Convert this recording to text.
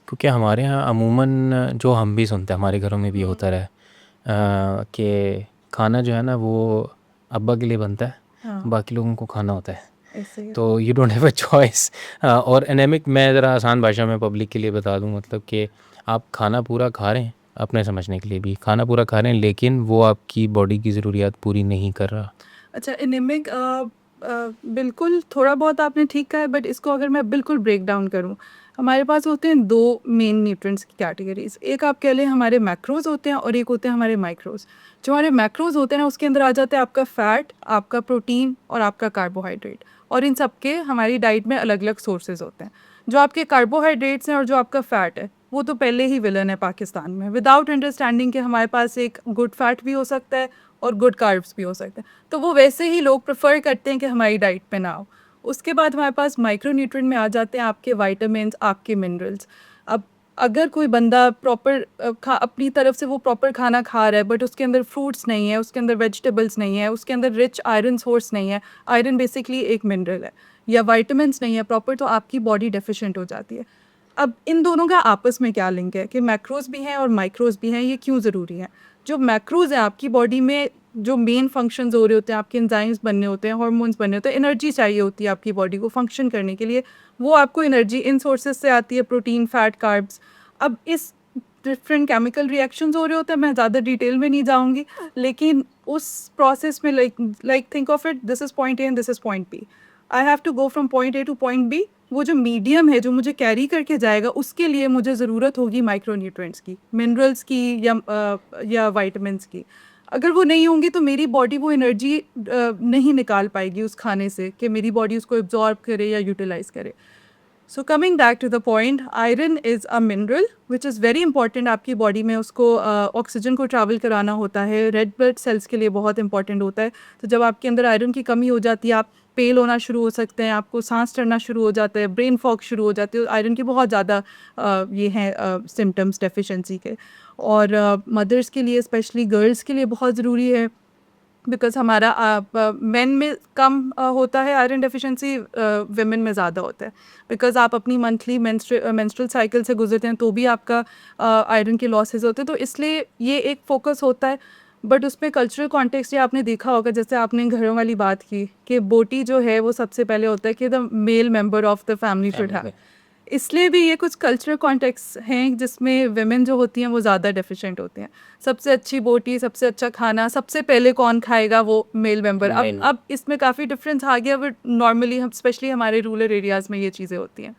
क्योंकि हमारे यहाँ अमूमन जो हम भी सुनते हैं, हमारे घरों में भी हम्म। होता रहा है कि खाना जो है ना वो अब्बा के लिए बनता है, हाँ, बाकी लोगों को खाना होता है। ऐसे ही होता तो you don't have a choice. और एनेमिक मैं ज़रा आसान भाषा में पब्लिक के लिए बता दूं, मतलब कि आप खाना पूरा खा रहे हैं, अपने समझने के लिए भी खाना पूरा खा रहे हैं, लेकिन वो आपकी बॉडी की ज़रूरियात पूरी नहीं कर रहा। अच्छा, एनीमिक बिल्कुल थोड़ा बहुत आपने ठीक कहा है, बट इसको अगर मैं बिल्कुल ब्रेक डाउन करूं, हमारे पास होते हैं दो मेन न्यूट्रिएंट्स की कैटेगरीज। एक आप कह लें हमारे मैक्रोज होते हैं और एक होते हैं हमारे माइक्रोज। जो हमारे मैक्रोज होते हैं ना, उसके अंदर आ जाते हैं आपका फैट, आपका प्रोटीन और आपका कार्बोहाइड्रेट। और इन सब के हमारी डाइट में अलग अलग सोर्सेज होते हैं। जो आपके कार्बोहाइड्रेट्स हैं और जो आपका फैट है, वो तो पहले ही विलन है पाकिस्तान में, विदाउट अंडरस्टैंडिंग कि हमारे पास एक गुड फैट भी हो सकता है और गुड कार्ब्स भी हो सकते हैं। तो वो वैसे ही लोग प्रेफर करते हैं कि हमारी डाइट पे ना हो। उसके बाद हमारे पास माइक्रो न्यूट्रिएंट में आ जाते हैं आपके वाइटामिन, आपके मिनरल्स। अब अगर कोई बंदा प्रॉपर अपनी तरफ से वो प्रॉपर खाना खा रहा है, बट उसके अंदर फ्रूट्स नहीं है, उसके अंदर वेजिटेबल्स नहीं है, उसके अंदर रिच आयरन सोर्स नहीं है, आयरन बेसिकली एक मिनरल है, या वाइटामिन नहीं है प्रॉपर, तो आपकी बॉडी डेफिशिएंट हो जाती है। अब इन दोनों का आपस में क्या लिंक है कि मैक्रोज भी हैं और माइक्रोज भी हैं, ये क्यों ज़रूरी है? जो मैक्रोज है आपकी बॉडी में, जो मेन फंक्शंस हो रहे होते हैं, आपके एंजाइम्स बनने होते हैं, हार्मोन्स बनने होते हैं, एनर्जी चाहिए होती है आपकी बॉडी को फंक्शन करने के लिए। वो आपको एनर्जी इन सोर्सेज से आती है, प्रोटीन, फैट, कार्ब्स। अब इस डिफरेंट केमिकल रिएक्शंस हो रहे होते हैं, मैं ज़्यादा डिटेल में नहीं जाऊँगी, लेकिन उस प्रोसेस में like think of it, this is point A and this is point B. I have to go from point A to point B. वो जो मीडियम है जो मुझे कैरी करके जाएगा, उसके लिए मुझे ज़रूरत होगी माइक्रोन्यूट्रिएंट्स की, मिनरल्स की, या वाइटामिन की। अगर वो नहीं होंगी तो मेरी बॉडी वो एनर्जी नहीं निकाल पाएगी उस खाने से कि मेरी बॉडी उसको एब्जॉर्ब करे या यूटिलाइज करे। So coming back to the point, iron is a mineral which is very important आपकी बॉडी में। उसको ऑक्सीजन को ट्रैवल कराना होता है, रेड ब्लड सेल्स के लिए बहुत इंपॉर्टेंट होता है। तो जब आपके अंदर आयरन की कमी हो जाती है, आप पेल होना शुरू हो सकते हैं, आपको सांस चढ़ना शुरू हो जाता है, ब्रेन फॉग शुरू हो जाती है। आयरन की बहुत ज़्यादा ये हैं सिम्टम्स डेफिशिएंसी के। और मदर्स के लिए, स्पेशली गर्ल्स के लिए बहुत ज़रूरी है, बिकॉज हमारा मेन में कम होता है आयरन डेफिशिएंसी, विमेन में ज़्यादा होता है। बिकॉज आप अपनी मंथली मेंस्ट्रुअल साइकिल से गुजरते हैं, तो भी आपका आयरन के लॉसेज होते हैं, तो इसलिए ये एक फोकस होता है। बट उसमें कल्चरल कॉन्टेक्स्ट, ये आपने देखा होगा, जैसे आपने घरों वाली बात की कि बोटी जो है वो सबसे पहले होता है कि the male member of the family should family have. में इसलिए भी ये कुछ कल्चरल कॉन्टेक्स्ट हैं जिसमें विमेन जो होती हैं वो ज़्यादा डेफिशिएंट होती हैं। सबसे अच्छी बोटी, सबसे अच्छा खाना सबसे पहले कौन खाएगा? वो मेल मेंबर। अब मेन। अब इसमें काफ़ी डिफरेंस आ गया, बट नॉर्मली हम, स्पेशली हमारे रूरल एरियाज़ में ये चीज़ें होती हैं।